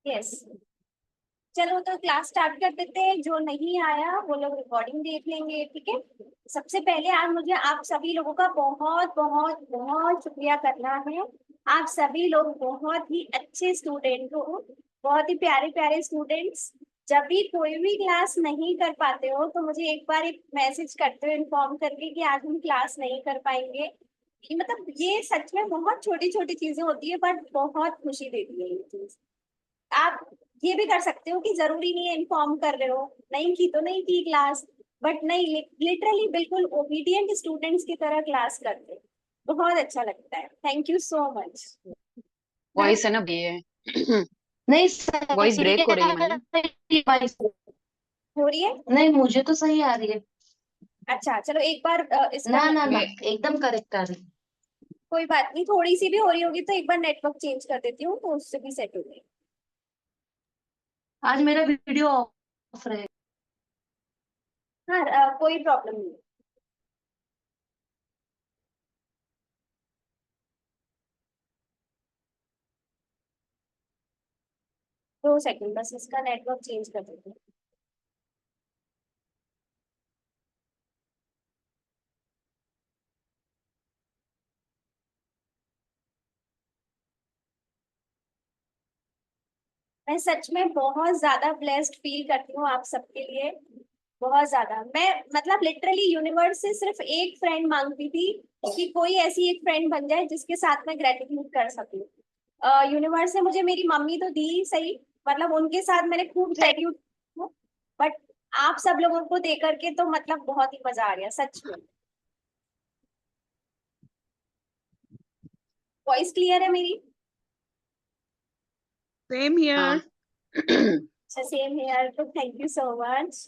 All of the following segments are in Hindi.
यस। चलो तो क्लास स्टार्ट कर देते हैं। जो नहीं आया वो लोग रिकॉर्डिंग देख लेंगे, ठीक है। सबसे पहले आज मुझे आप सभी लोगों का बहुत बहुत बहुत शुक्रिया करना है। आप सभी लोग बहुत ही अच्छे स्टूडेंट हो, बहुत ही प्यारे प्यारे स्टूडेंट्स। जब भी कोई भी क्लास नहीं कर पाते हो तो मुझे एक बार एक मैसेज करते हो इन्फॉर्म करके कि आज हम क्लास नहीं कर पाएंगे। मतलब ये सच में बहुत छोटी छोटी चीजें होती है बट बहुत खुशी देती है ये चीज। आप ये भी कर सकते हो कि जरूरी नहीं है इन्फॉर्म कर रहे हो, नहीं की तो नहीं की क्लास, बट नहीं लिटरली बिल्कुल ओबीडियंट स्टूडेंट्स की तरह क्लास करते, बहुत अच्छा लगता है। Thank you so much. Voice है ना ये नहीं वॉइस सही ब्रेक हो रही है आ मानी। रही वॉइस। हो रही है? नहीं मुझे तो सही आ रही है। अच्छा चलो एक बार इसका ना ना ना, वे एकदम करेक्ट आ रही है। कोई बात नहीं, थोड़ी सी भी हो रही होगी तो एक बार नेटवर्क चेंज कर देती हूँ तो उससे भी सेट हो जाएगी। आज मेरा वीडियो ऑफ रहे। हाँ कोई प्रॉब्लम नहीं। 2 सेकंड बस, इसका नेटवर्क चेंज कर देती हूँ। मैं सच में बहुत ज्यादा ब्लेस्ड फील करती हूँ आप सबके लिए, बहुत ज्यादा। मैं मतलब लिटरली यूनिवर्स से सिर्फ एक फ्रेंड मांगती थी कि कोई ऐसी एक फ्रेंड बन जाए जिसके साथ मैं ग्रेटिट्यूड कर सकूं। यूनिवर्स ने मुझे मेरी मम्मी तो दी सही, मतलब उनके साथ मैंने खूब ग्रेटिट्यूड, बट आप सब लोगों को दे करके तो मतलब बहुत ही मजा आ गया सच में। वॉइस क्लियर है मेरी? सेम हाँ। हियर। अच्छा सेम हेयर, तो थैंक यू सो मच।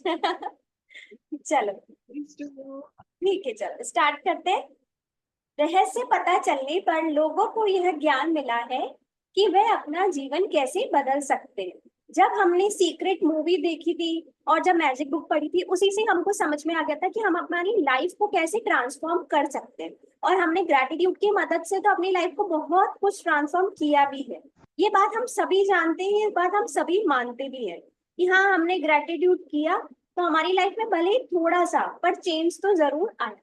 चलो ठीक है, चलो स्टार्ट करते हैं। रहस्य पता चलने पर लोगों को यह ज्ञान मिला है कि वे अपना जीवन कैसे बदल सकते हैं। जब हमने सीक्रेट मूवी देखी थी और जब मैजिक बुक पढ़ी थी, उसी से हमको समझ में आ गया था कि हम अपनी लाइफ को कैसे ट्रांसफॉर्म कर सकते हैं। और हमने ग्रेटिट्यूड की मदद से तो अपनी लाइफ को बहुत कुछ ट्रांसफॉर्म किया भी है। ये बात हम सभी जानते हैं, ये बात हम सभी मानते भी हैं कि हाँ हमने ग्रेटिट्यूड किया तो हमारी लाइफ में भले ही थोड़ा सा पर चेंज तो जरूर आया।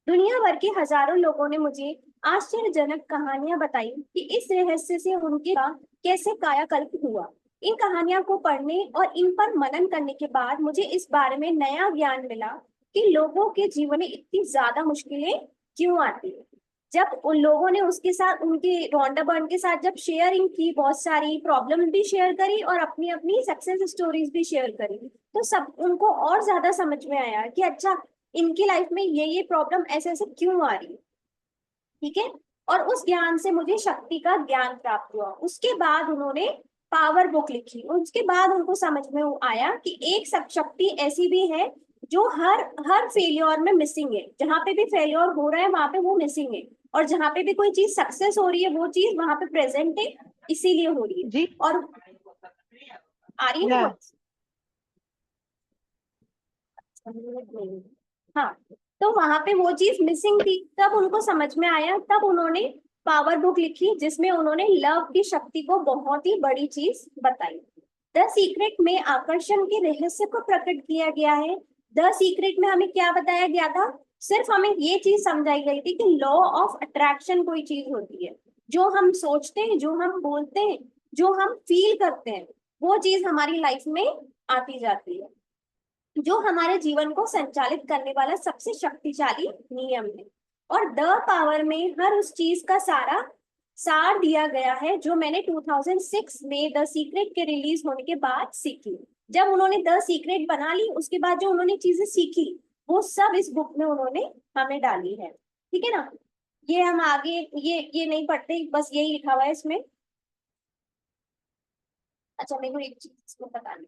दुनिया भर के हजारों लोगों ने मुझे आश्चर्यजनक कहानियां बताई कि इस रहस्य से उनके का कैसे कायाकल्प हुआ। इन कहानियों को पढ़ने और इन पर मनन करने के बाद मुझे इस बारे में नया ज्ञान मिला कि लोगों के जीवन में इतनी ज्यादा मुश्किलें क्यों आती है। जब उन लोगों ने उसके साथ उनके रोंडा बर्न के साथ जब शेयरिंग की, बहुत सारी प्रॉब्लम भी शेयर करी और अपनी अपनी सक्सेस स्टोरीज भी शेयर करी, तो सब उनको और ज्यादा समझ में आया कि अच्छा इनकी लाइफ में ये प्रॉब्लम ऐसे ऐसे क्यों आ रही है, ठीक है। और उस ज्ञान से मुझे शक्ति का ज्ञान प्राप्त हुआ। उसके बाद उन्होंने पावर बुक लिखी, उसके बाद उनको समझ में आया कि एक शक्ति ऐसी भी है जो हर हर फेल्योर में मिसिंग है। जहां पे भी फेल्योर हो रहा है वहां पे वो मिसिंग है, और जहां पे भी कोई चीज सक्सेस हो रही है वो चीज वहां पे प्रेजेंट है, इसीलिए हो रही है। जी और आ रही है ना या बहुत? हाँ, तो वहां पे वो चीज मिसिंग थी, तब उनको समझ में आया, तब उन्होंने पावर बुक लिखी जिसमें उन्होंने लव की शक्ति को बहुत ही बड़ी चीज बताई। द सीक्रेट में आकर्षण के रहस्य को प्रकट किया गया है। द सीक्रेट में हमें क्या बताया गया था? सिर्फ हमें ये चीज समझाई गई थी कि लॉ ऑफ अट्रैक्शन कोई चीज होती है, जो हम सोचते हैं, जो हम बोलते हैं, जो हम फील करते हैं, वो चीज हमारी लाइफ में आती जाती है, जो हमारे जीवन को संचालित करने वाला सबसे शक्तिशाली नियम है। और द पावर में हर उस चीज का सारा सार दिया गया है जो मैंने 2006 में द सीक्रेट के रिलीज होने के बाद सीखी। जब उन्होंने द सीक्रेट बना ली उसके बाद जो उन्होंने चीजें सीखी वो सब इस बुक में उन्होंने हमें डाली है, ठीक है ना। ये हम आगे ये नहीं पढ़ते, बस यही लिखा हुआ है इसमें। अच्छा मेरे को एक चीज इसमें बतानी,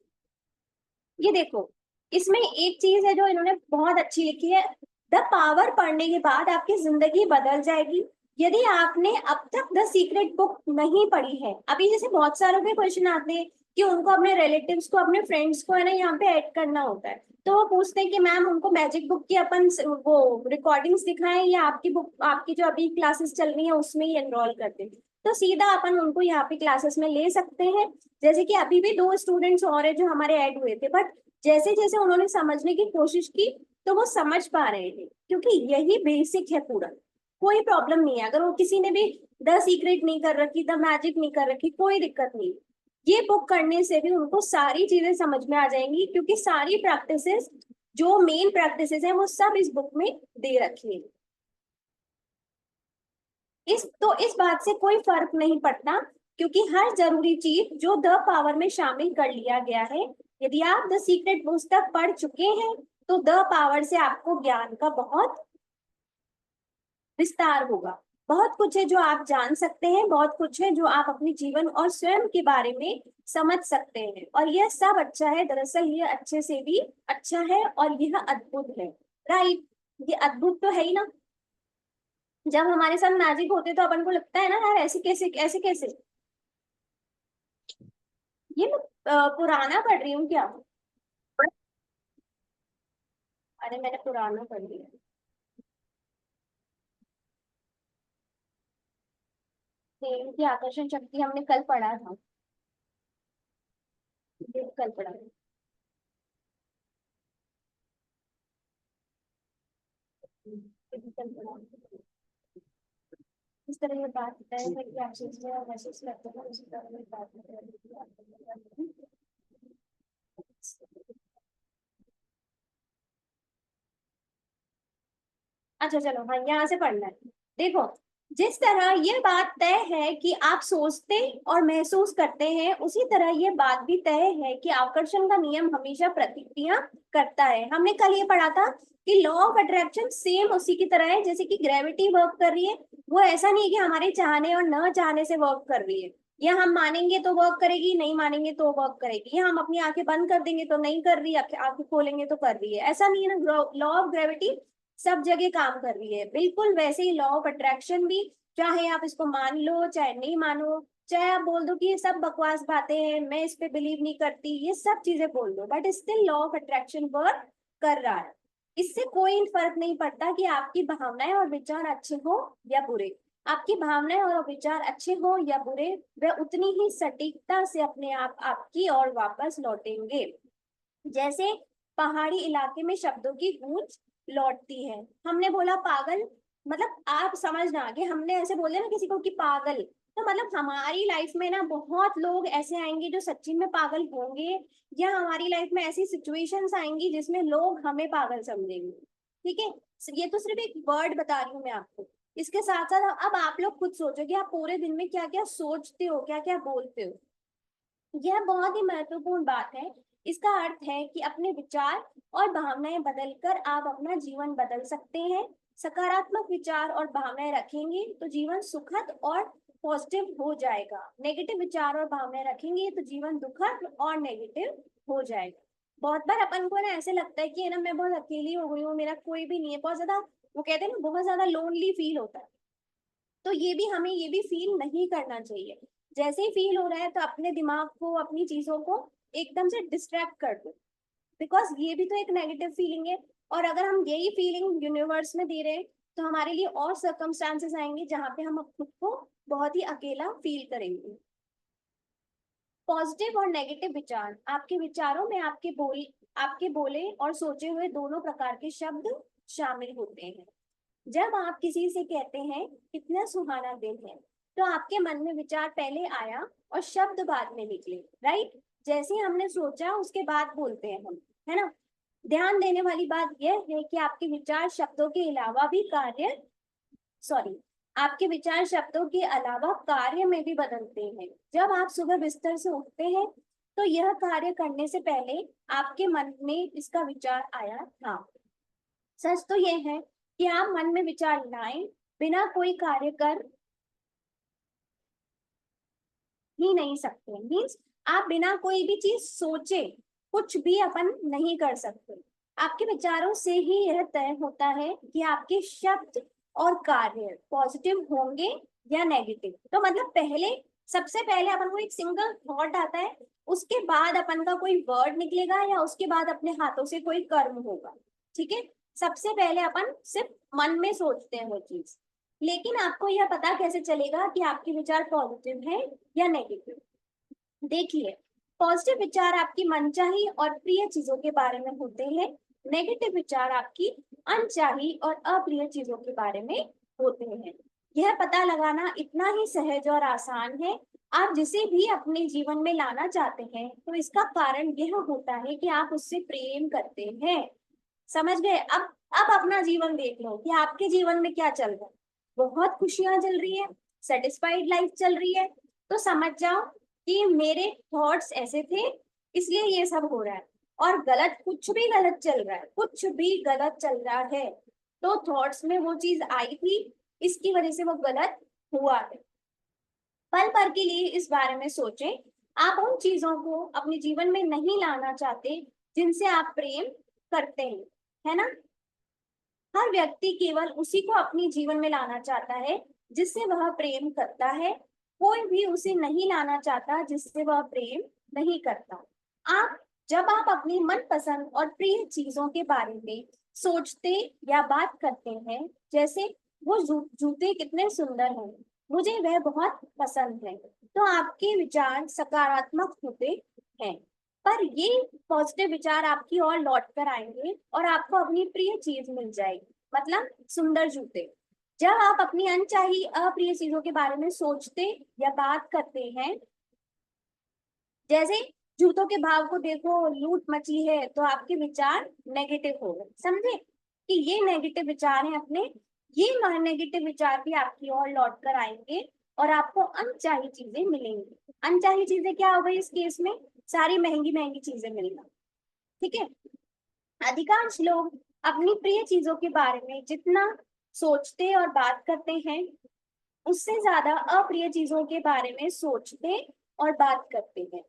ये देखो, इसमें एक चीज है जो इन्होंने बहुत अच्छी लिखी है। द पावर पढ़ने के बाद आपकी जिंदगी बदल जाएगी। यदि आपने अब तक द सीक्रेट बुक नहीं पढ़ी है, अभी जैसे बहुत सारों के क्वेश्चन आते हैं कि उनको अपने रिलेटिव्स को, अपने फ्रेंड्स को है ना यहाँ पे ऐड करना होता है। तो वो पूछते हैं कि मैम उनको मैजिक बुक की अपन वो रिकॉर्डिंग्स दिखाएं या आपकी बुक, आपकी जो अभी क्लासेस चल रही है उसमें ही एनरोल करते हैं। तो सीधा अपन उनको यहाँ पे क्लासेस में ले सकते हैं। जैसे कि अभी भी 2 स्टूडेंट्स और है जो हमारे ऐड हुए थे, बट जैसे जैसे उन्होंने समझने की कोशिश की तो वो समझ पा रहे थे, क्योंकि यही बेसिक है पूरा। कोई प्रॉब्लम नहीं है, अगर वो किसी ने भी द सीक्रेट नहीं कर रखी, द मैजिक नहीं कर रखी, कोई दिक्कत नहीं। ये बुक करने से भी उनको सारी चीजें समझ में आ जाएंगी, क्योंकि सारी प्रैक्टिसेस, जो मेन प्रैक्टिसेस हैं वो सब इस बुक में दे रखी है। इस बात से कोई फर्क नहीं पड़ता, क्योंकि हर जरूरी चीज जो द पावर में शामिल कर लिया गया है। यदि आप द सीक्रेट पुस्तक पढ़ चुके हैं तो द पावर से आपको ज्ञान का बहुत विस्तार होगा। बहुत कुछ है जो आप जान सकते हैं, बहुत कुछ है जो आप अपने जीवन और स्वयं के बारे में समझ सकते हैं, और यह सब अच्छा है। दरअसल ये अच्छे से भी अच्छा है और यह अद्भुत है। राइट, ये अद्भुत तो है ही ना। जब हमारे साथ मैजिक होते तो अपन को लगता है ना यार ऐसे कैसे, ऐसे कैसे। ये मैं पुराना पढ़ रही हूँ क्या? अरे मैंने पुराना पढ़ लिया। प्रेम की आकर्षण शक्ति हमने कल पढ़ा था, ये कल पढ़ा था। ये भी कल पढ़ा था। इस तरह ये बात तय है कि आप सोचते हैं और महसूस करते हैं, उसी तरह ये बात है। अच्छा चलो, हाँ यहाँ से पढ़ना है। देखो, जिस तरह ये बात तय है कि आप सोचते और महसूस करते हैं, उसी तरह ये बात भी तय है कि आकर्षण का नियम हमेशा प्रतिक्रिया करता है। हमने कल ये पढ़ा था कि लॉ ऑफ अट्रैक्शन सेम उसी की तरह है, जैसे कि ग्रेविटी वर्क कर रही है। वो ऐसा नहीं है कि हमारे चाहने और न चाहने से वर्क कर रही है, या हम मानेंगे तो वर्क करेगी, नहीं मानेंगे तो वर्क करेगी, या हम अपनी आंखें बंद कर देंगे तो नहीं कर रही, आंखें खोलेंगे तो कर रही है। ऐसा नहीं है ना, लॉ ऑफ ग्रेविटी सब जगह काम कर रही है। बिल्कुल वैसे ही लॉ ऑफ अट्रैक्शन भी, चाहे आप इसको मान लो चाहे नहीं मानो, चाहे आप बोल दो कि ये सब बकवास बातें हैं, मैं इस पे बिलीव नहीं करती, ये सब चीजें बोल दो, but still law of attraction work कर रहा है। इससे कोई फर्क नहीं पड़ता कि आपकी भावनाएं और विचार अच्छे हो या बुरे। आपकी भावनाएं और विचार अच्छे हो या बुरे, वे उतनी ही सटीकता से अपने आप आपकी ओर वापस लौटेंगे, जैसे पहाड़ी इलाके में शब्दों की गूंज लौटती है। हमने बोला पागल, मतलब आप समझना कि हमने ऐसे बोले ना किसी को कि पागल, तो मतलब हमारी लाइफ में ना बहुत लोग ऐसे आएंगे जो सच्ची में पागल होंगे, या हमारी लाइफ में ऐसी सिचुएशंस आएंगी जिसमें लोग हमें पागल समझेंगे। ठीक है, ये तो सिर्फ एक वर्ड बता रही हूँ मैं आपको। इसके साथ साथ अब आप लोग खुद सोचो कि आप पूरे दिन में क्या क्या सोचते हो, क्या क्या बोलते हो। यह बहुत ही महत्वपूर्ण बात है। इसका अर्थ है कि अपने विचार और भावनाएं बदलकर आप अपना जीवन बदल सकते हैं। सकारात्मक विचार और भावनाएं रखेंगे तो जीवन सुखद और पॉजिटिव हो जाएगा। नेगेटिव विचार और भावनाएं रखेंगे तो जीवन दुखद और नेगेटिव हो जाएगा। बहुत बार अपन को ना ऐसे लगता है कि ना मैं बहुत अकेली हो गई हूँ, मेरा कोई भी नहीं है, बहुत ज्यादा, वो कहते हैं ना बहुत ज्यादा लोनली फील होता है। तो ये भी हमें ये भी फील नहीं करना चाहिए। जैसे ही फील हो रहा है तो अपने दिमाग को, अपनी चीजों को एकदम से डिस्ट्रैक्ट कर दो, बिकॉज ये भी तो एक नेगेटिव फीलिंग है। और अगर हम यही फीलिंग यूनिवर्स में दे रहे हैं तो हमारे लिए और सर्कमस्टांसेस आएंगे जहां पे हम खुद को बहुत ही अकेला फील करेंगे। पॉजिटिव और नेगेटिव विचार, आपके विचारों में आपके बोले और सोचे हुए दोनों प्रकार के शब्द शामिल होते हैं। जब आप किसी से कहते हैं कितना सुहाना दिन है, तो आपके मन में विचार पहले आया और शब्द बाद में निकले। राइट, जैसे हमने सोचा उसके बाद बोलते हैं हम, है ना। ध्यान देने वाली बात यह है कि आपके विचार शब्दों के अलावा भी कार्य, सॉरी, आपके विचार शब्दों के अलावा कार्य में भी बदलते हैं। जब आप सुबह बिस्तर से उठते हैं तो यह कार्य करने से पहले आपके मन में इसका विचार आया था। सच तो यह है कि आप मन में विचार लाएं बिना कोई कार्य कर ही नहीं सकते। मीन्स आप बिना कोई भी चीज सोचे कुछ भी अपन नहीं कर सकते। आपके विचारों से ही यह तय होता है कि आपके शब्द और कार्य पॉजिटिव होंगे या नेगेटिव। तो मतलब पहले सबसे पहले अपन को एक सिंगल थॉट आता है, उसके बाद अपन का कोई वर्ड निकलेगा या उसके बाद अपने हाथों से कोई कर्म होगा। ठीक है, सबसे पहले अपन सिर्फ मन में सोचते हैं वो चीज। लेकिन आपको यह पता कैसे चलेगा कि आपके विचार पॉजिटिव है या नेगेटिव? देखिए, पॉजिटिव विचार आपकी मनचाही और प्रिय चीजों के बारे में होते हैं, नेगेटिव विचार आपकी अनचाही और अप्रिय चीजों के बारे में होते हैं। यह पता लगाना इतना ही सहज और आसान है। आप जिसे भी अपने जीवन में लाना चाहते हैं तो इसका कारण यह होता है कि आप उससे प्रेम करते हैं। समझ गए? अब अपना जीवन देख लो कि आपके जीवन में क्या चल रहा है। बहुत खुशियां चल रही है, सेटिस्फाइड लाइफ चल रही है, तो समझ जाओ कि मेरे थॉट्स ऐसे थे इसलिए ये सब हो रहा है। और गलत, कुछ भी गलत चल रहा है, कुछ भी गलत चल रहा है, तो थॉट्स में वो चीज आई थी, इसकी वजह से वो गलत हुआ है। पल भर के लिए इस बारे में सोचें। आप उन चीजों को अपने जीवन में नहीं लाना चाहते जिनसे आप प्रेम करते हैं, है ना? हर व्यक्ति केवल उसी को अपने जीवन में लाना चाहता है जिससे वह प्रेम करता है। कोई भी उसे नहीं लाना चाहता जिससे वह प्रेम नहीं करता। आप जब आप अपनी मनपसंद और प्रिय चीजों के बारे में सोचते या बात करते हैं, जैसे वो जूते कितने सुंदर हैं, मुझे वह बहुत पसंद है, तो आपके विचार सकारात्मक होते हैं। पर ये पॉजिटिव विचार आपकी ओर लौट कर आएंगे और आपको अपनी प्रिय चीज मिल जाएगी, मतलब सुंदर जूते। जब आप अपनी अनचाही अप्रिय चीजों के बारे में सोचते या बात करते हैं, जैसे जूतों के भाव को देखो, लूट मची है, तो आपके विचार नेगेटिव हो गए। समझे कि ये नेगेटिव विचार हैं अपने, ये नेगेटिव विचार भी आपकी ओर लौट कर आएंगे और आपको अनचाही चीजें मिलेंगी। अनचाही चीजें क्या हो गई इस केस में? सारी महंगी महंगी चीजें मिलना। ठीक है, अधिकांश लोग अपनी प्रिय चीजों के बारे में जितना सोचते और बात करते हैं, उससे ज्यादा अप्रिय चीजों के बारे में सोचते और बात करते हैं।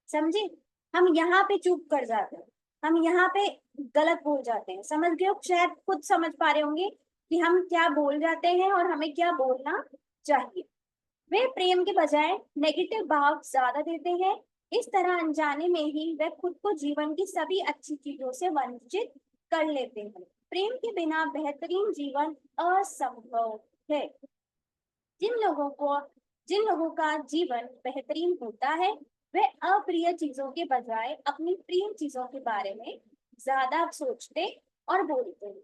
समझे? हम यहाँ पे चुप कर जाते हैं, हम यहाँ पे गलत बोल जाते हैं। समझ गए हो? शायद खुद समझ पा रहे होंगे कि हम क्या बोल जाते हैं और हमें क्या बोलना चाहिए। वे प्रेम के बजाय नेगेटिव भाव ज्यादा देते हैं। इस तरह अनजाने में ही वे खुद को जीवन की सभी अच्छी चीजों से वंचित कर लेते हैं। प्रेम के बिना बेहतरीन जीवन असंभव है। जिन लोगों को जिन लोगों का जीवन बेहतरीन होता है, वे अप्रिय चीजों के बजाय अपनी प्रिय चीजों के बारे में ज्यादा सोचते और बोलते हैं।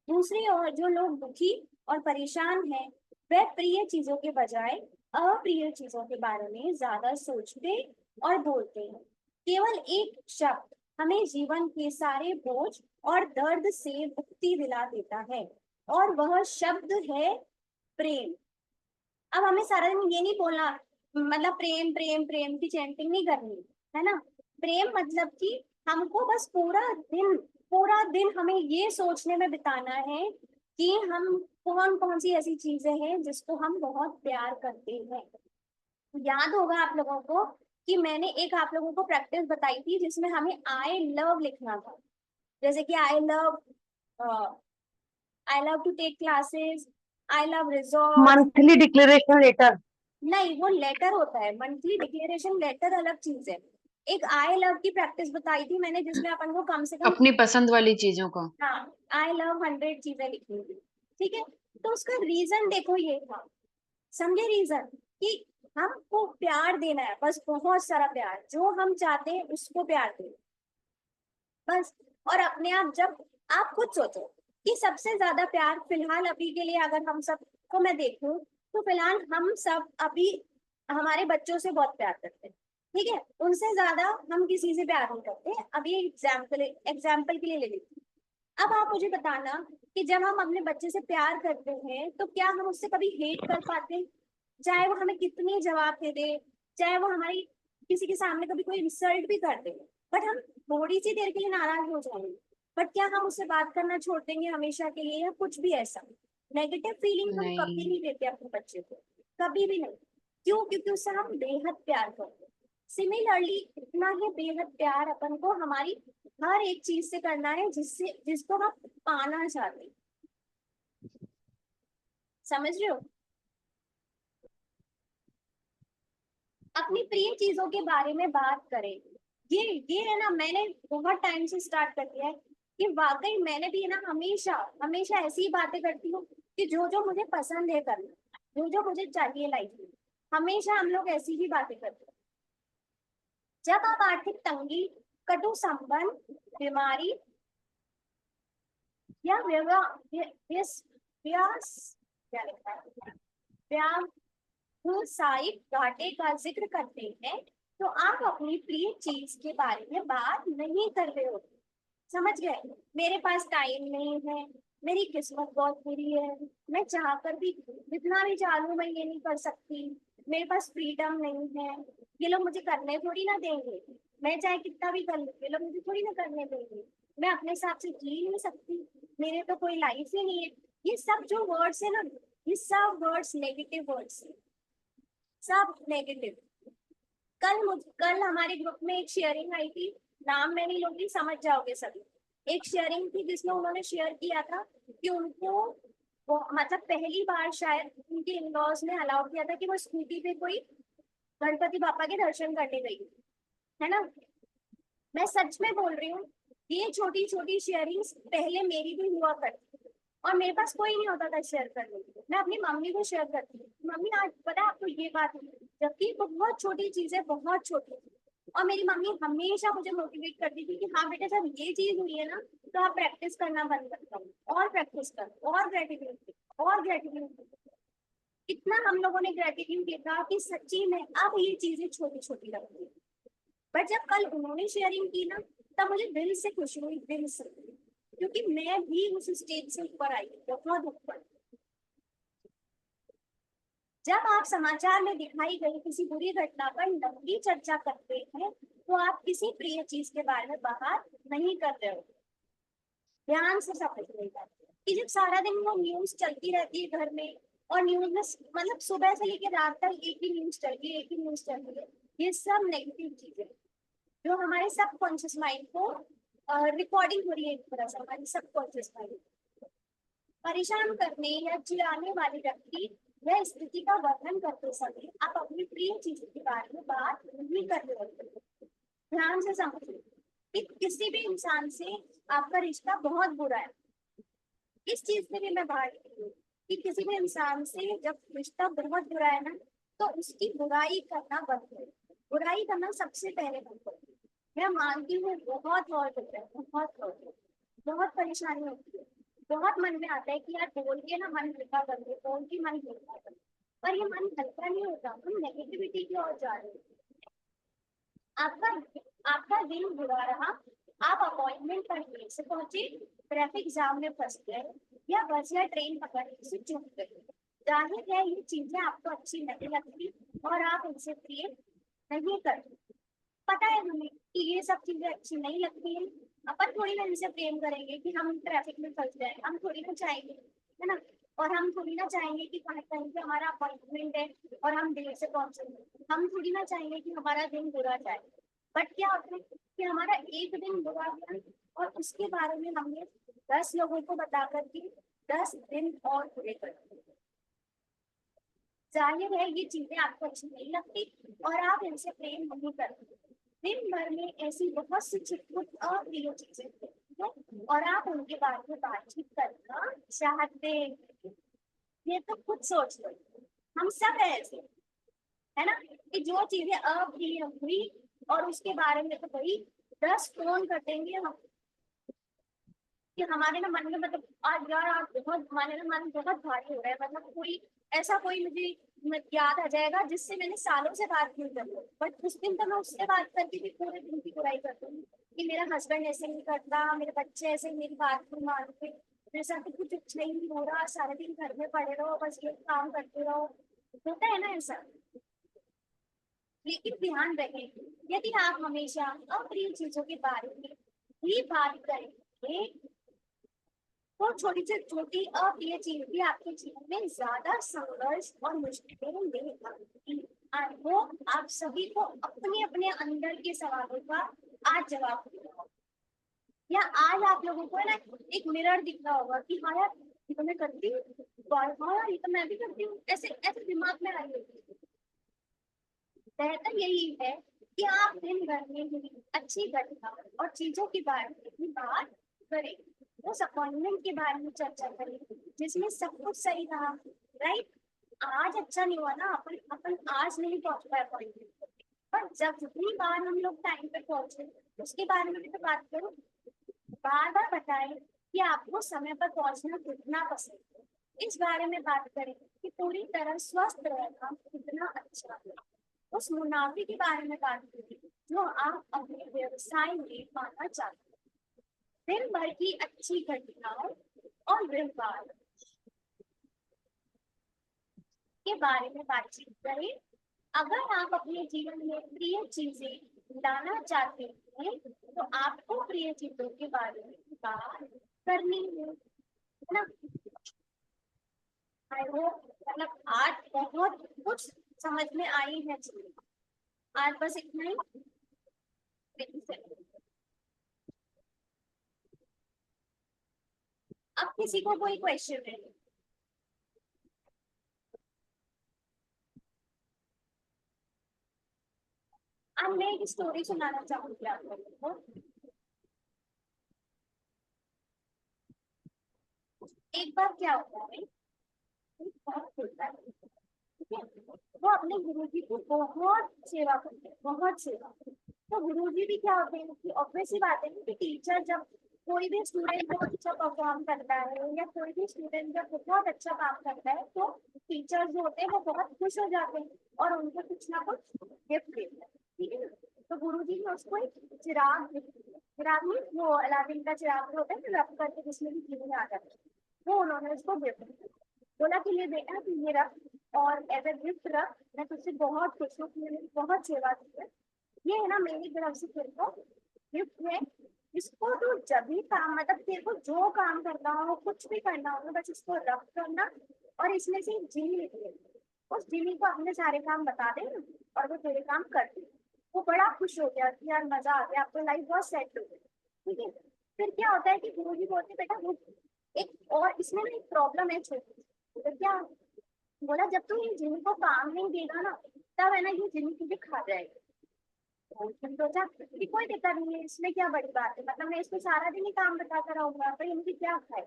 दूसरी ओर जो लोग दुखी और परेशान हैं, वे प्रिय चीजों के बजाय अप्रिय चीजों के बारे में ज्यादा सोचते और बोलते हैं। केवल एक शब्द हमें जीवन के सारे बोझ और दर्द से मुक्ति दिला देता है, और वह शब्द है प्रेम। अब हमें सारा दिन ये नहीं बोलना, मतलब प्रेम प्रेम प्रेम की चैंटिंग नहीं करनी, है ना? प्रेम मतलब कि हमको बस पूरा दिन हमें ये सोचने में बिताना है कि हम कौन कौन सी ऐसी चीजें हैं जिसको हम बहुत प्यार करते हैं। याद होगा आप लोगों को कि मैंने एक आप लोगों को प्रैक्टिस बताई थी जिसमें हमें आई लव लिखना था। जैसे कि I love to take classes, I love resort. Monthly declaration letter. नहीं, वो लेटर होता है, मंथली डिक्लेरेशन लेटर अलग चीज है। एक आई लव की प्रैक्टिस बताई थी मैंने जिसमें अपन को कम से कम, अपनी पसंद वाली चीजों को। हाँ, आई लव 100 चीजें लिखनी थी। ठीक है, तो उसका रीजन देखो ये था, समझे रीजन? कि हमको प्यार देना है, बस बहुत सारा प्यार, जो हम चाहते हैं उसको प्यार देना बस। और अपने आप, जब आप खुद सोचो कि सबसे ज्यादा प्यार फिलहाल अभी के लिए अगर हम सब को मैं देखूं, तो फिलहाल हम सब अभी हमारे बच्चों से बहुत प्यार करते हैं। ठीक है, उनसे ज्यादा हम किसी से प्यार नहीं करते। अभी एग्जाम्पल के लिए ले लेते हैं। अब आप मुझे बताना कि जब हम अपने बच्चे से प्यार करते हैं तो क्या हम उससे कभी हेट कर पाते हैं? चाहे वो हमें कितनी जवाब दे दे, चाहे वो हमारी किसी के सामने कभी कोई इंसल्ट भी कर दे, बट हम थोड़ी सी देर के लिए नाराज हो जाएंगे। बट क्या हम उससे बात करना छोड़ देंगे हमेशा के लिए, या कुछ भी ऐसा नेगेटिव फीलिंग हम कभी नहीं, नहीं देते अपने बच्चे को, कभी भी नहीं। क्यों? क्योंकि उससे हम बेहद प्यार करते हैं। सिमिलरली इतना ही बेहद प्यार अपन को हमारी हर एक चीज से करना है जिसको हम पाना चाहते हैं। समझ रहे हो? अपनी प्रिय चीजों के बारे में बात करें। ये है ना, मैंने बहुत टाइम से स्टार्ट कर दिया है कि वाकई मैंने भी है ना हमेशा हमेशा ऐसी ही बातें करती हूँ कि जो जो मुझे पसंद है करना, जो जो मुझे चाहिए लाइफ में, हमेशा हम लोग ऐसी ही बातें करते हैं। जब आप आर्थिक तंगी, कटु संबंध, बीमारी या क्या लिखा है, व्यावसायिक घाटे का जिक्र करते हैं, तो आप अपनी प्रिय चीज के बारे में बात नहीं कर रहे हो। समझ गए? मेरे पास टाइम नहीं है, मेरी किस्मत बहुत बुरी है, मैं चाह कर भी जितना भी चाहूं मैं ये नहीं कर सकती, मेरे पास फ्रीडम नहीं है, ये लोग मुझे करने थोड़ी ना देंगे, मैं चाहे कितना भी कर लूं ये लोग मुझे थोड़ी ना करने देंगे, मैं अपने हिसाब से जी नहीं सकती, मेरे तो कोई लाइफ ही नहीं है। ये सब जो वर्ड्स है ना, ये सब वर्ड्स नेगेटिव वर्ड्स है, सब नेगेटिव। कल हमारे ग्रुप में एक शेयरिंग आई थी, नाम मैं नहीं लूंगी, समझ जाओगे सभी। एक शेयरिंग थी जिसमें उन्होंने शेयर किया था कि उनको मतलब पहली बार शायद उनके इन-लॉज ने अलाउ किया था कि वो स्कूटी पे कोई गणपति बापा के दर्शन करने गई, है ना। मैं सच में बोल रही हूँ, ये छोटी छोटी शेयरिंग्स पहले मेरी भी हुआ करती थी और मेरे पास कोई नहीं होता था शेयर करने के लिए, मैं अपनी मम्मी को शेयर करती थी, मम्मी आज पता है आपको ये बात है, जबकि बहुत छोटी चीज है, बहुत छोटी। और मेरी मम्मी हमेशा मुझे मोटिवेट करती थी कि हाँ बेटा जब ये चीज हुई है ना तो आप प्रैक्टिस करना बंद कर दो और प्रैक्टिस करो और ग्रेटिट्यूड और ग्रेटिट्यूड। इतना हम लोगों ने ग्रेटिट्यूड देखा कि सच्ची में अब ये चीजें छोटी छोटी लगती है। बट जब कल उन्होंने शेयरिंग की ना, तब मुझे दिल से खुशी हुई, दिल से, क्योंकि मैं भी उस स्टेज से ऊपर आई, बहुत ऊपर। जब आप समाचार में दिखाई गई किसी बुरी घटना पर लंबी चर्चा करते हैं, तो आप किसी प्रिय चीज के बारे में बात नहीं कर रहे हो। ध्यान से समझ लेगा कि जब सारा दिन वो न्यूज चलती रहती है घर में, और न्यूज में मतलब सुबह से लेकर रात तक एक ही न्यूज चल रही है, एक ही न्यूज चल रही है, ये सब नेगेटिव चीजें जो हमारे सबकॉन्शियस माइंड को रिकॉर्डिंग हो रही है, एक तरह से हमारी सबकॉन्शियस माइंड परेशान करने या चिढ़ाने वाली व्यक्ति या स्थिति का वर्णन करते समय आप अपनी प्रिय चीज के बारे में बात नहीं कर रहे होते। ध्यान से समझिए कि किसी भी इंसान से आपका रिश्ता बहुत बुरा है। इस चीज में भी मैं बात की कि किसी भी इंसान से जब रिश्ता बहुत बुरा है ना, तो उसकी बुराई करना बंद करो, बुराई करना सबसे पहले बंद करो। मैं मानती हूँ बहुत हर्ट होता है, बहुत हर्ट होता है, बहुत परेशानी होती है, बहुत मन में आता है कि यार बोल के ना मन हल्का कर दे, बोल के मन हल्का कर दे, पर ये मन हल्का नहीं होता, हम नेगेटिविटी की ओर जा रहे हैं। आपका आपका दिन बुरा रहा, आप अपॉइंटमेंट पर देर से पहुंचे, ट्रैफिक जाम में फंस गए या बस या ट्रेन पकड़ने से चूक गए, जाहिर है ये चीजें आपको अच्छी नहीं लगती और आप उनसे प्रिय नहीं करते। पता है हमें कि ये सब चीजें अच्छी नहीं लगती है, अपन थोड़ी ना इनसे प्रेम करेंगे कि हम ट्रैफिक में फंस जाए, हम थोड़ी ना चाहेंगे, है ना। और हम थोड़ी ना चाहेंगे कि कहीं कहीं पे हमारा अपॉइंटमेंट है और हम देर से पहुंचेंगे, हम थोड़ी ना चाहेंगे कि हमारा दिन बुरा जाए। बट क्या होता है कि हमारा एक दिन बुरा गया और उसके बारे में हमने 10 लोगों को बता करके 10 दिन और बुरे कर दिए। जाहिर है ये चीजें आपको अच्छी नहीं लगती और आप इनसे प्रेम नहीं करते। दिन भर में ऐसी बहुत सी छिटपुट अप्रिय चीजें होती हैं और आप उनके बारे में बातचीत करना चाहते हैं। ये तो खुद सोच लो, हम सब है ऐसे, है ना, कि जो चीजें अप्रिय हुई और उसके बारे में तो भाई 10 फोन कर देंगे हम कि हमारे ना मन में मतलब आज यार आज बहुत हमारे ना मन बहुत भारी हो रहा है, मतलब कोई ऐसा कोई मुझे याद आ जाएगा जिससे मैंने सालों से बात नहीं करी, बट उस दिन तो मैं उससे बात करके भी पूरे दिन की बुराई करती हूँ कि मेरा हस्बैंड ऐसे नहीं करता, मेरे बच्चे ऐसे मेरी बात नहीं मानते, मेरे साथ तो कुछ अच्छा ही नहीं हो रहा, सारे दिन घर में पड़े रहो, बस ये काम करते रहो, होता है ना ऐसा। लेकिन ध्यान रखें, यदि आप हमेशा अप्रिय चीजों के बारे में ही बात करेंगे, तो छोटी से छोटी अप्रिय चीज भी आपके जीवन में ज्यादा संघर्ष और मुश्किलें लेकर आएगी। वो आप सभी को अपने अपने अंदर के सवालों का आज जवाब देगा, या आज आप लोगों को ना एक मिरर दिख रहा होगा कि हाँ यार ये तो मैं करती हूँ, हाँ यार ये तो मैं भी करती हूँ, ऐसे ऐसे दिमाग में आ रही होगी। बेहतर यही है कि आप दिन भर में ही अच्छी घटना और चीजों के बारे में भी बात करें, उस अपॉइंटमेंट के बारे में चर्चा करें जिसमें सब कुछ सही रहा, राइट। आज अच्छा नहीं हुआ ना, अपन अपन आज नहीं पहुंच पाए अपॉइंटमेंट, पर जब जितनी बार हम लोग टाइम पे पहुंचे उसके बारे में भी तो बात करो। बार बार बताएं कि आपको समय पर पहुंचना कितना पसंद है, इस बारे में बात करें कि पूरी तरह स्वस्थ रहना कितना अच्छा है। उस मुनाफे के बारे में बात करें जो आप अपने व्यवसाय में पाना चाहते हैं। दिन भर की अच्छी घटनाओं और व्यवहार के बारे में बातचीत करें। अगर आप अपने जीवन में प्रिय चीजें लाना चाहते हैं तो आपको प्रिय चीजों के बारे में बात करनी है ना। आई होप मतलब आज बहुत कुछ समझ में आई है चीजें। आज बस इतना ही। अब किसी को कोई क्वेश्चन है? अब मैं एक स्टोरी सुनाना चाहूंगी आप लोगों को। एक बार क्या होता है, एक बहुत होता है, ठीक है। वो अपने गुरुजी की बहुत सेवा करते हैं, बहुत सेवा। तो गुरुजी भी क्या होते हैं कि ऑब्वियस सी बात है कि टीचर जब कोई भी स्टूडेंट बहुत अच्छा परफॉर्म करता है या कोई भी स्टूडेंट जब बहुत अच्छा काम करता है तो टीचर जो होते हैं वो बहुत खुश हो जाते हैं और उनको कुछ ना कुछ गिफ्ट देते हैं, ठीक है। तो गुरुजी ने उसको एक चिराग gift दिया। चिराग में वो अलादीन का चिराग जो होता है ना, रख करके जिसमें भी चीजें आ जाती है, वो उन्होंने उसको गिफ्ट दिया। बोला कि ये बेटा तू ये रख और एज ए गिफ्ट रख, मैं तुझसे बहुत खुश हूँ, तूने मेरी बहुत सेवा की है, ये है ना मेरी तरफ से तेरे को गिफ्ट है। इसको तू जब भी काम मतलब तेरे को जो काम करना हो कुछ भी करना हो बस इसको रख करना और इसमें से एक जिनी निकले, उस जिनी को अपने सारे काम बता दे और वो तेरे काम कर दे। वो बड़ा खुश हो गया कि यार मजा आ गया, आपको लाइफ बहुत सेट हो गई, ठीक है। फिर क्या होता है कि गुरुजी बोलते बेटा वो एक और इसमें ना एक प्रॉब्लम है छोटी सी। तो क्या बोला, जब तू ये जिनी को काम नहीं देगा ना तब है ना ये जिनी तुझे खा जाएगा। सोचा कि कोई दिक्कत नहीं है, इसमें क्या बड़ी बात है, मतलब मैं इसको सारा दिन ही काम बताता रहूंगा तो इनकी क्या खाए,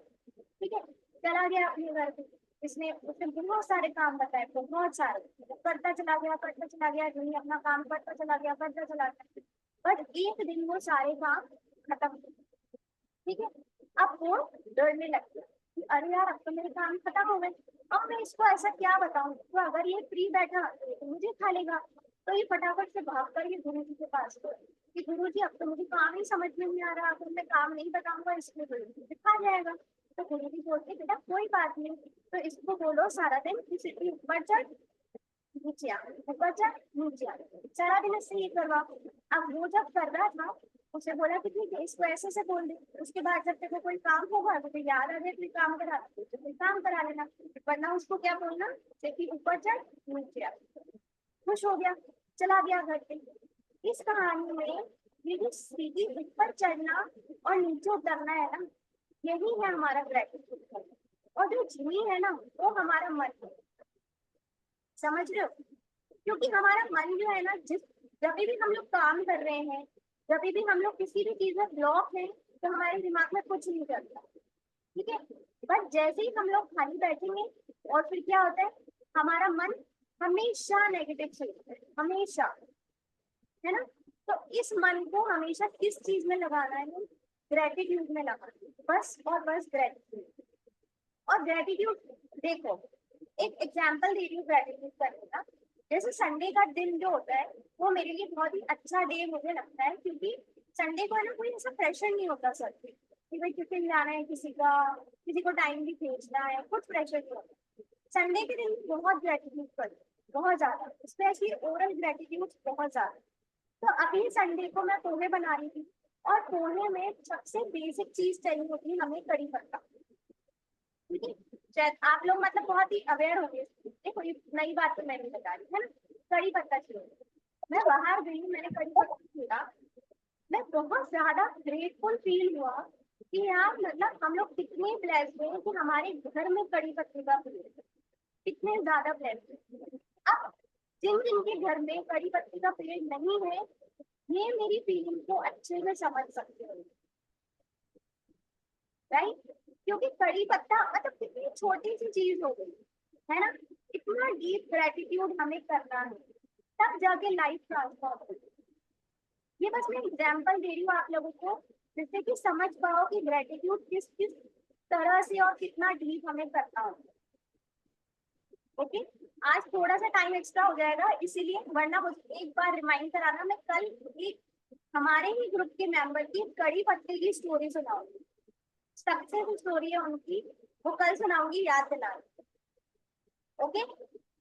ठीक है। चला गया अपने घर पे, इसने उसने बहुत सारे काम बताए, बहुत सारे करता चला गया नहीं अपना काम करता चला गया, करता चला गया। बट एक दिन वो सारे काम खत्म हो, ठीक है। अब वो डरने लग गया कि अरे यार अब तो मेरे काम खत्म हो गए, अब मैं इसको ऐसा क्या बताऊं तो अगर ये फ्री बैठा तो मुझे खा लेगा। तो ये फटाफट से भाग कर ये गुरु जी के पास गए कि गुरु जी अब तो मुझे काम ही समझ में नहीं आ रहा, अगर मैं काम नहीं बताऊंगा इसमें गुरु जी खा जाएगा। तो गुरु जी बोलते बेटा कोई बात नहीं, तो इसको बोलो सारा दिन किसी के ऊपर चढ़ नीचे आ, ऊपर चढ़ नीचे आ, सारा दिन इससे ये करवा। अब वो जब कर रहा था उसे बोला कि ठीक है इसको ऐसे से बोल दे, उसके बाद जब तेरे को कोई काम होगा तो याद आ जाए कोई काम करा तो कोई काम करा लेना, वरना उसको क्या बोलना कि ऊपर चढ़ नीचे आ। खुश हो गया, चला गया घर पे। इस कहानी में ये जो सीधी ऊपर चढ़ना और नीचे उतरना है ना, यही है हमारा ग्रेटिट्यूड। और जो झील है ना वो हमारा मन है, समझ रहे हो। क्योंकि हमारा मन जो है ना जिस जब भी हम लोग काम कर रहे हैं, जब भी हम लोग किसी भी चीज में ब्लॉक है तो हमारे दिमाग में कुछ नहीं चलता, ठीक है। बट जैसे ही हम लोग खाली बैठेंगे और फिर क्या होता है, हमारा मन हमेशा नेगेटिव चलता है, हमेशा, है ना। तो इस मन को हमेशा किस चीज में लगाना है, ग्रेटिट्यूड में लगाना है, बस और बस ग्रेटिट्यूड। और ग्रेटिट्यूड देखो, एक एग्जांपल दे रही हूँ ग्रेटिट्यूड करने का। जैसे संडे का दिन जो होता है वो मेरे लिए बहुत ही अच्छा डे मुझे लगता है, क्योंकि संडे को है ना कोई ऐसा प्रेशर नहीं होता सर पे कि भाई टिफिन जाना है किसी का, किसी को टाइम भी भेजना है, कुछ प्रेशर नहीं होता। संडे के दिन बहुत ग्रेटिट्यूड करो, बहुत ज्यादा, स्पेशली ओरल ग्रेटिट्यूड बहुत ज्यादा। तो अभी संडे को मैं पोहे बना रही थी और पोहे में सबसे बेसिक चीज चाहिए होती है हमें, कड़ी पत्ता, ठीक है। शायद आप लोग मतलब बहुत ही अवेयर होंगे, देखो ये नई बात तो मैं नहीं बता रही है ना। कड़ी पत्ता चाहिए, मैं बाहर गई, मैंने कड़ी पत्ता खरीदा, मैं बहुत ज्यादा ग्रेटफुल फील हुआ कि यार मतलब हम लोग कितने ब्लेस्ड हैं कि हमारे घर में कड़ी पत्ते का पेड़ है, कितने ज्यादा ब्लेस्ड हैं। अब जिन जिन के घर में कड़ी पत्ते का पेड़ नहीं है, ये मेरी फीलिंग को अच्छे से समझ सकते हो, राइट? क्योंकि कड़ी पत्ता मतलब कितनी छोटी सी चीज हो गई है ना, इतना डीप ग्रेटिट्यूड हमें करना है, तब जाके लाइफ ट्रांसफॉर्म होगी। ये बस मैं एग्जांपल दे रही हूँ आप लोगों को, जिससे कि समझ पाओ कि ग्रेटिट्यूड किस किस तरह से और कितना डीप हमें करना होगा। ओके, आज थोड़ा सा टाइम एक्स्ट्रा हो जाएगा इसीलिए, वरना मुझे एक बार रिमाइंड कराना, मैं कल एक हमारे ही ग्रुप के मेंबर की कड़ी पत्ते की स्टोरी सुनाऊंगी, सक्सेस स्टोरी है उनकी, वो कल सुनाऊंगी, याद दिलाना। ओके,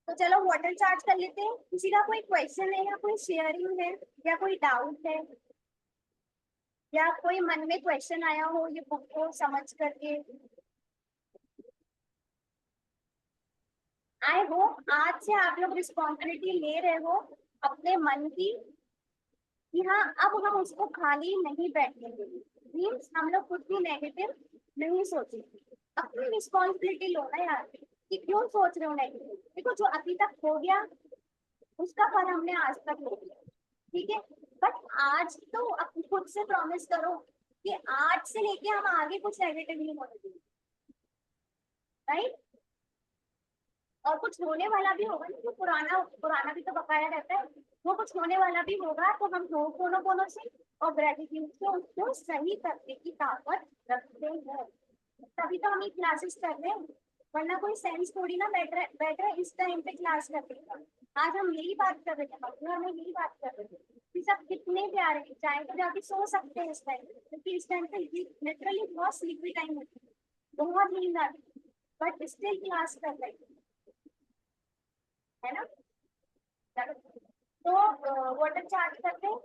तो चलो वाटर चार्ज कर लेते हैं। किसी का कोई क्वेश्चन है या कोई शेयरिंग है या कोई डाउट है या कोई मन में क्वेश्चन आया हो ये बुक को समझ करके? आई होप आज से आप लोग रिस्पॉन्सिबिलिटी ले रहे हो अपने मन की, कि हाँ अब हम उसको खाली नहीं बैठने देंगे, मीन्स हम लोग कुछ भी नेगेटिव नहीं सोचेंगे। अपनी रिस्पॉन्सिबिलिटी लो ना यार, कि क्यों सोच रहे हो नेगेटिव? देखो जो अभी तक हो गया उसका फल हमने आज तक ले लिया, ठीक है, बट आज तो अपनी खुद से प्रॉमिस करो कि आज से लेके हम आगे कुछ नेगेटिव नहीं होने देंगे, राइट? और कुछ होने वाला भी होगा ना, जो पुराना पुराना भी तो बकाया रहता है, वो कुछ होने वाला भी होगा, तो हम दोनों दोनों से और ग्रेटिट्यूड से उसको सही करने की ताकत रखते हैं, तभी तो हम ये क्लासेस कर रहे हैं, वरना कोई सेंस थोड़ी ना बैठ रहे इस टाइम पे क्लास करने का। आज हम यही बात कर रहे थे, मम्मी हमें यही बात कर रहे थे कि सब कितने प्यारे हैं, चाहे तो जाके सो सकते हैं इस टाइम, क्योंकि इस टाइम पे लिटरली बहुत स्लीपी टाइम होती है, बहुत नींद आती है, बट स्टिल क्लास कर रहे हैं, है ना? चलो, तो वाटर चार्ज करते हैं।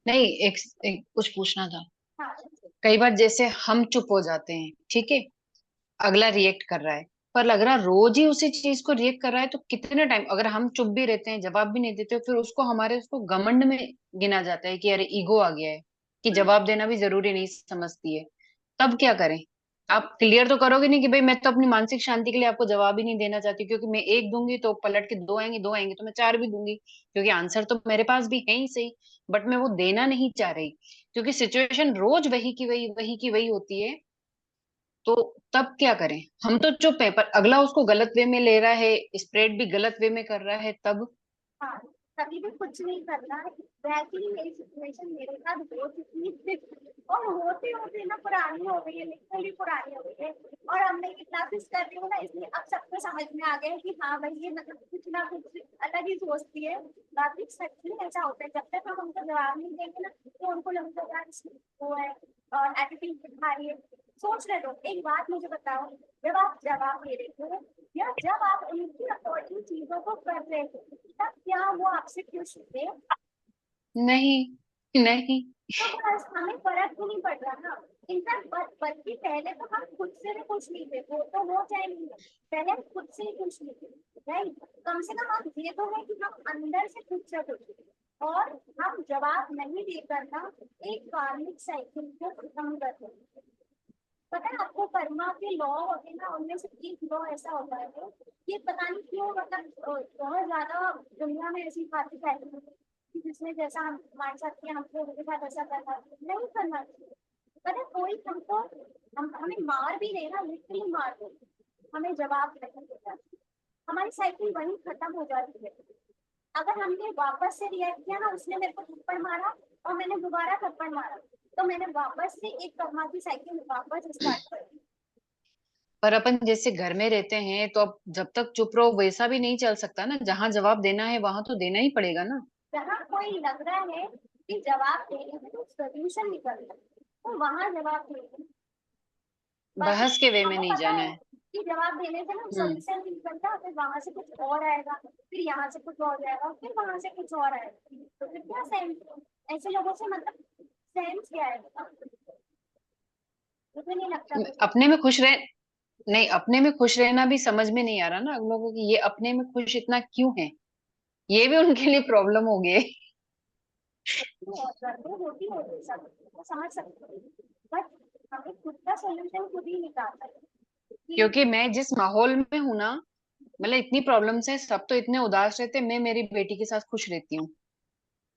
नहीं, एक कुछ पूछना था। हाँ, कई बार जैसे हम चुप हो जाते हैं, ठीक है, अगला रिएक्ट कर रहा है, पर लग रहा रोज ही उसी चीज को रिएक्ट कर रहा है, तो कितने टाइम अगर हम चुप भी रहते हैं, जवाब भी नहीं देते, फिर उसको हमारे उसको घमंड में गिना जाता है कि अरे ईगो आ गया है, कि जवाब देना भी जरूरी नहीं समझती है। तब क्या करें? आप क्लियर तो करोगे नहीं कि भाई मैं तो अपनी मानसिक शांति के लिए आपको जवाब ही नहीं देना चाहती, क्योंकि मैं एक दूंगी तो पलट के दो आएंगे तो मैं चार भी दूंगी, क्योंकि आंसर तो मेरे पास भी है ही सही, बट मैं वो देना नहीं चाह रही, क्योंकि सिचुएशन रोज वही की वही होती है। तो तब क्या करें? हम तो चुप है, पर अगला उसको गलत वे में ले रहा है, स्प्रेड भी गलत वे में कर रहा है, तब? हाँ, कभी भी कुछ नहीं करना है। वैसे ही मेरी सिचुएशन मेरे साथ हो चुकी थी, और होते होते ना पुरानी हो गई है, लिटरली पुरानी हो गई है, और अब मैं ये क्लासेस कर रही हूँ ना, इसलिए अब सबको समझ में आ गया है कि हाँ भाई ये मतलब कुछ ना कुछ अलग ही सोचती है। बाकी सच में ऐसा होता है, जब तक हम उनको जवाब नहीं देंगे ना, तो उनको लगता है यार वो है और एटीट्यूड दिखा रही है। सोच रहे हो, एक बात मुझे बताओ, जब आप जवाब दे रहे थे या जब आप उनकी अकॉर्डिंग चीजों को कर रहे थे, तब क्या वो आपसे खुश थे? नहीं, नहीं। तो बस हमें फर्क भी नहीं पड़ रहा ना। इनफैक्ट बल्कि पहले तो हम खुद से भी खुश नहीं थे, वो तो हो चाहे नहीं हो, पहले हम खुद से ही खुश नहीं थे, राइट? कम से कम आप ये तो है कि हम अंदर से खुद से खुश थे, और हम जवाब नहीं देकर ना एक कार्मिक साइकिल को खत्म कर रहे हैं। पता है आपको, कर्मा के लॉ होते हैं ना, उनमें से एक लॉ ऐसा होता है कि पता नहीं क्यों मतलब बहुत ज्यादा दुनिया में ऐसी बातें फैली हुई हैं कि जिसमें जैसा हम हमारे साथ किया हमको उनके साथ ऐसा करना नहीं करना चाहिए। पता है कोई हमको हम हमें मार भी रहे ना, लिटरली मार दे, हमें जवाब नहीं देता, हमारी साइकिल वहीं खत्म हो जाती है। अगर हमने वापस से रिएक्ट किया ना, उसने मेरे को थप्पड़ मारा और मैंने दोबारा थप्पड़ मारा, तो मैंने वापस से एक कर्मा की साइकिल वापस स्टार्ट कर दी। पर अपन जैसे घर में रहते हैं, तो अब जब तक चुप रहो वैसा भी नहीं चल सकता ना, जहां जवाब देना है वहां तो देना ही पड़ेगा ना। जहाँ कोई लग रहा है कि जवाब देने में तो सोल्यूशन निकल रहा है, तो वहां जवाब देने। बाकी बहस के वे में आपको नहीं पता जाना है है। कि जवाब देने से ना हम्म। सोल्यूशन नहीं निकलता, फिर वहां से कुछ और आएगा, फिर यहाँ से कुछ और जाएगा, फिर वहां से कुछ और आएगा, तो फिर क्या सेंस? ऐसे लोगों से मतलब सेंस क्या है? मुझे नहीं लगता कुछ। अपने में खुश रह नहीं, अपने में खुश रहना भी समझ में नहीं आ रहा ना अगलों लोगों की, ये अपने में खुश इतना क्यों है, ये भी उनके लिए प्रॉब्लम हो गई है। होती होती सब तो समझ सकते हैं, बट हमें खुद का सोल्यूशन खुद ही निकालना है कि क्योंकि मैं जिस माहौल में हूं ना, मतलब इतनी प्रॉब्लम्स है, सब तो इतने उदास रहते हैं, मैं मेरी बेटी के साथ खुश रहती हूँ।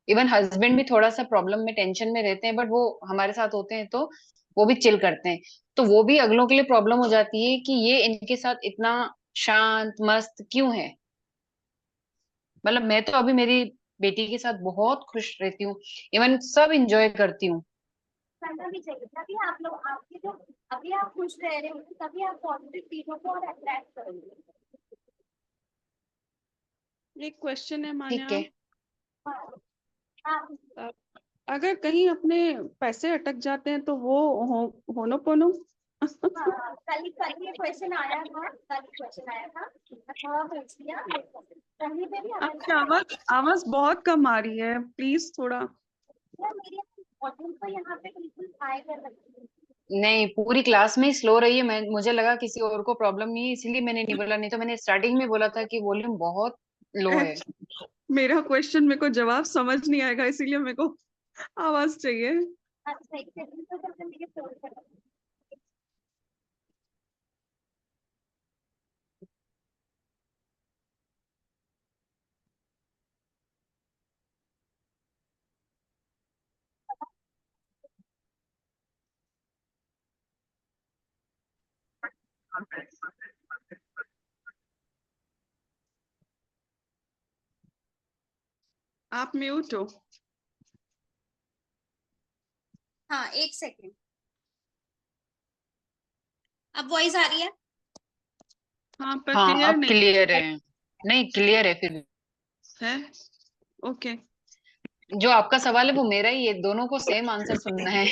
इवन हस्बैंड भी थोड़ा सा प्रॉब्लम में, टेंशन में रहते हैं, बट वो हमारे साथ होते हैं तो वो भी चिल करते हैं। तो वो भी अगलों के लिए प्रॉब्लम हो जाती है कि ये इनके साथ इतना शांत मस्त क्यों है। मतलब मैं तो अभी मेरी बेटी के साथ बहुत खुश रहती हूँ, इवन सब इंजॉय करती हूँ। करना भी चाहिए, तभी आप लोग आपके जो अभी आप खुश रह रहे हो तभी आप पॉजिटिव चीजों को और अट्रैक्ट करोगे। एक क्वेश्चन है ठीक मान्या। है। हाँ हाँ अ, अगर कहीं अपने पैसे अटक जाते हैं तो वो होनोपोनो। हाँ, कल ये क्वेश्चन आया था, पूछ लिया कहीं पे भी अगर आपकी आवाज आवाज बहुत कम आ रही है, प्लीज थोड़ा। मेरी बॉटल को यहाँ पे बिल्कुल हाई कर रखी है। नहीं, पूरी क्लास में ही स्लो रही है, मैं मुझे लगा किसी और को प्रॉब्लम नहीं है इसलिए मैंने नहीं बोला, नहीं तो मैंने स्टार्टिंग में बोला था कि वॉल्यूम बहुत लो है। मेरा क्वेश्चन मेरे को जवाब समझ नहीं आएगा, इसीलिए मेरे को आवाज चाहिए। अच्छा एक सेकंड तो करके मेरे फोन कर। आप म्यूट हो। हाँ एक सेकंड, अब वॉइस आ रही है। हाँ पर हाँ क्लियर अब नहीं क्लियर है। नहीं क्लियर है फिर भी। है। ओके। जो आपका सवाल है वो मेरा ही है, दोनों को सेम आंसर सुनना है।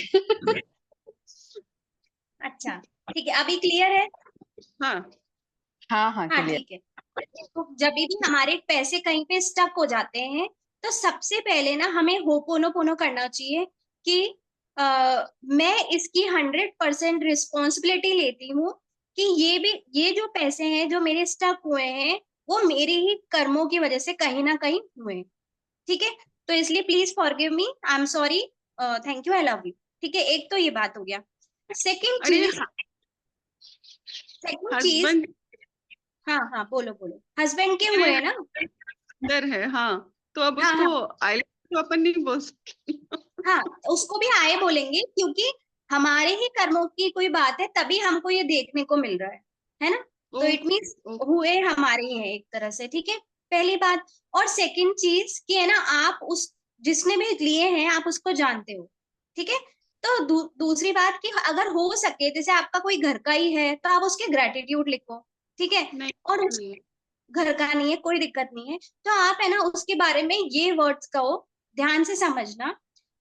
अच्छा ठीक है, अभी क्लियर है। हाँ। हाँ हाँ हाँ क्लियर। ठीक है। तो जब भी हमारे पैसे कहीं पे स्टक हो जाते हैं तो सबसे पहले ना हमें होपोनोपोनो करना चाहिए कि मैं इसकी 100% रिस्पॉन्सिबिलिटी लेती हूँ कि ये जो पैसे हैं जो मेरे स्टक हुए हैं वो मेरे ही कर्मों की वजह से कहीं ना कहीं हुए हैं। ठीक है, तो इसलिए please forgive me, I am sorry, thank you, I love you. ठीक है, एक तो ये बात हो गया। सेकंड अरे चीज, सेकंड चीज, हस्बैंड हाँ हाँ बोलो बोलो, हस्बैंड के हुए हैं ना। अंदर है, हाँ। तो अब हाँ उसको हाँ आई तो अपन नहीं बोल सकते। हाँ, उसको भी आए बोलेंगे क्योंकि हमारे ही कर्मों की कोई बात है तभी हमको ये देखने को मिल रहा है ना। तो इट ओके मीन्स ओके। हुए हमारे ही हैं एक तरह से। ठीक है, पहली बात। और सेकंड चीज कि है ना, आप उस जिसने भी लिए हैं आप उसको जानते हो। ठीक है, तो दूसरी बात कि अगर हो सके जैसे आपका कोई घर का ही है तो आप उसके ग्रेटिट्यूड लिखो। ठीक है, नहीं और उस नहीं। घर का नहीं है कोई दिक्कत नहीं है, तो आप है ना उसके बारे में ये वर्ड्स कहो, ध्यान से समझना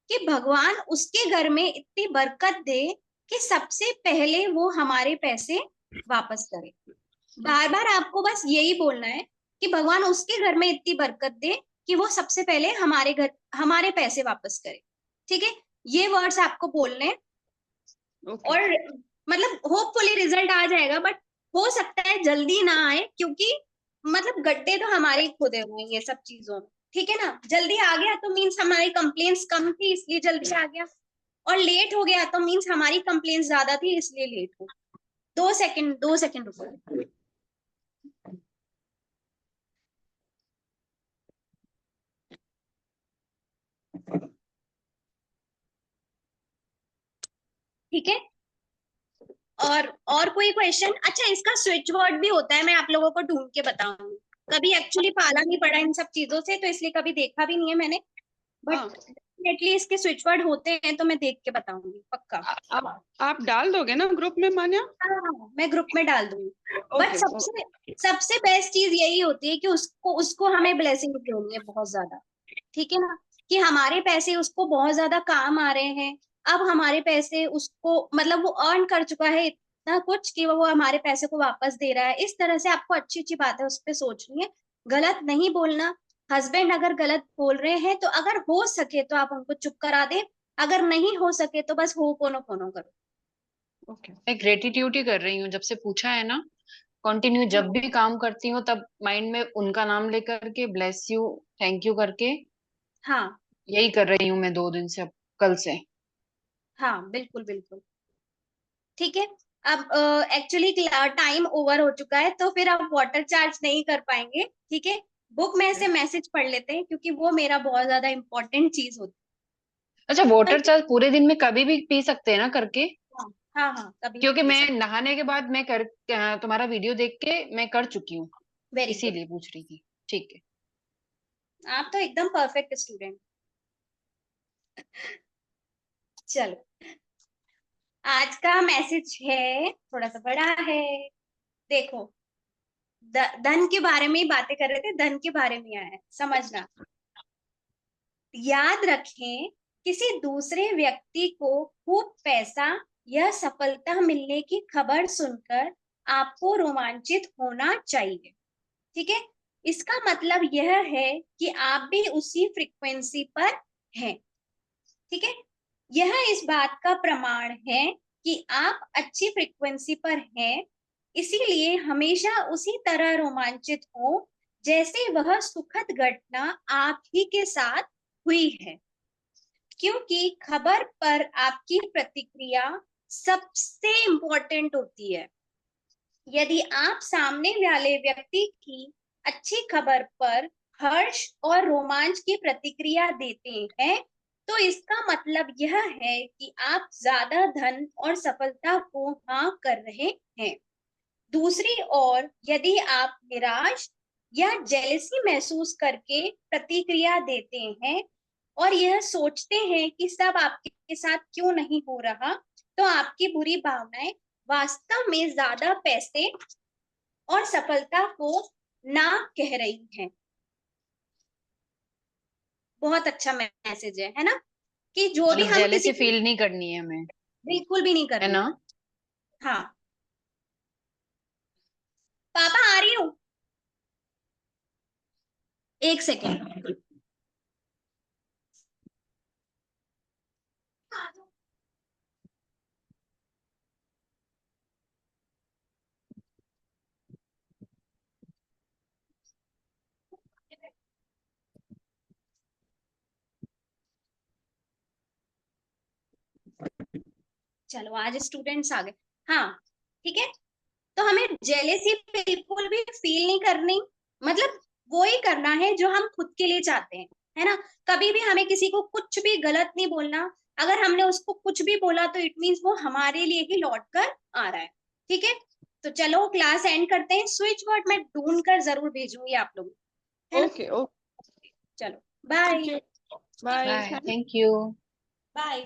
कि भगवान उसके घर में इतनी बरकत दे कि सबसे पहले वो हमारे पैसे वापस करे। बार बार आपको बस यही बोलना है कि भगवान उसके घर में इतनी बरकत दे कि वो सबसे पहले हमारे घर हमारे पैसे वापस करे। ठीक है, ये वर्ड्स आपको बोलने हैं। ओके और मतलब होपफुली रिजल्ट आ जाएगा, बट हो सकता है जल्दी ना आए क्योंकि मतलब गड्ढे तो हमारे ही खुदे हुए हैं ये सब चीजों में। ठीक है ना, जल्दी आ गया तो मीन्स हमारी कंप्लेंट्स कम थी इसलिए जल्दी आ गया, और लेट हो गया तो मीन्स हमारी कंप्लेंट्स ज्यादा थी इसलिए लेट हो। 2 सेकंड, 2 सेकंड रुको। ठीक है, और कोई क्वेश्चन? अच्छा, इसका स्विच वर्ड भी होता है, मैं आप लोगों को ढूंढ के बताऊंगी। कभी एक्चुअली पाला नहीं पड़ा इन सब चीजों से तो इसलिए कभी देखा भी नहीं है मैंने, बट हाँ। डेफिनेटली इसके स्विच वर्ड होते हैं तो मैं देख के बताऊंगी पक्का। आप डाल दोगे ना ग्रुप में मान्या? हाँ हाँ, मैं ग्रुप में डाल दूंगी। बट ओके सबसे सबसे बेस्ट चीज यही होती है कि उसको उसको हमें ब्लेसिंग देनी है बहुत ज्यादा। ठीक है ना, कि हमारे पैसे उसको बहुत ज्यादा काम आ रहे हैं। अब हमारे पैसे उसको मतलब वो अर्न कर चुका है इतना कुछ कि वो हमारे पैसे को वापस दे रहा है। इस तरह से आपको अच्छी अच्छी बातें उस पर सोचनी है, गलत नहीं बोलना। हस्बैंड अगर गलत बोल रहे हैं तो अगर हो सके तो आप उनको चुप करा दें, अगर नहीं हो सके तो बस हो पोनो पोनो करो। ओके। मैं ग्रेटिट्यूड ही कर रही हूँ जब से पूछा है ना, कंटिन्यू जब भी काम करती हूँ तब माइंड में उनका नाम लेकर के ब्लेस यू, थैंक यू करके हाँ यही कर रही हूँ मैं 2 दिन से, अब कल से। हाँ बिल्कुल बिल्कुल। ठीक है, अब एक्चुअली टाइम ओवर हो चुका है, तो फिर आप वाटर चार्ज नहीं कर पाएंगे, ठीक है। बुक में से मैसेज पढ़ लेते हैं, क्योंकि वो मेरा बहुत ज्यादा इम्पोर्टेंट चीज होती अच्छा, वाटर चार्ज पूरे दिन में कभी भी पी सकते हैं ना करके? है। हाँ हाँ, कभी भी क्योंकि पी मैं सकते। नहाने के बाद मैं तुम्हारा वीडियो देख के मैं कर चुकी हूँ, वेरी गुड, इसीलिए पूछ रही थी। ठीक है। आप तो एकदम परफेक्ट स्टूडेंट। चलो, आज का मैसेज है थोड़ा सा बड़ा है। देखो, धन के बारे में ही बातें कर रहे थे, धन के बारे में आया है, समझना। याद रखें, किसी दूसरे व्यक्ति को खूब पैसा या सफलता मिलने की खबर सुनकर आपको रोमांचित होना चाहिए, ठीक है। इसका मतलब यह है कि आप भी उसी फ्रीक्वेंसी पर हैं, ठीक है। यह इस बात का प्रमाण है कि आप अच्छी फ्रीक्वेंसी पर हैं, इसीलिए हमेशा उसी तरह रोमांचित हो जैसे वह सुखद घटना आप ही के साथ हुई है, क्योंकि खबर पर आपकी प्रतिक्रिया सबसे इम्पोर्टेंट होती है। यदि आप सामने वाले व्यक्ति की अच्छी खबर पर हर्ष और रोमांच की प्रतिक्रिया देते हैं, तो इसका मतलब यह है कि आप ज्यादा धन और सफलता को हाँ कर रहे हैं। दूसरी ओर, यदि आप निराश या जेलसी महसूस करके प्रतिक्रिया देते हैं और यह सोचते हैं कि सब आपके साथ क्यों नहीं हो रहा, तो आपकी बुरी भावनाएं वास्तव में ज्यादा पैसे और सफलता को ना कह रही हैं। बहुत अच्छा मैसेज है ना, कि जो भी मतलब हम किसी जेलेसी को फील नहीं करनी है हमें, बिल्कुल भी नहीं है करनी। ना? हाँ, पापा आ रही हूँ, एक सेकेंड। चलो, आज स्टूडेंट्स आ गए। हाँ, ठीक है। तो हमें जेलेसी बिल्कुल भी फील नहीं करनी, मतलब वो ही करना है जो हम खुद के लिए चाहते हैं, है ना। कभी भी हमें किसी को कुछ भी गलत नहीं बोलना। अगर हमने उसको कुछ भी बोला तो इट मीन्स वो हमारे लिए ही लौट कर आ रहा है, ठीक है। तो चलो, क्लास एंड करते हैं। स्विच बोर्ड मैं ढूंढ कर जरूर भेजूंगी आप लोगों को, है ना। ओके ओके, चलो, bye bye. Bye, thank you. Bye.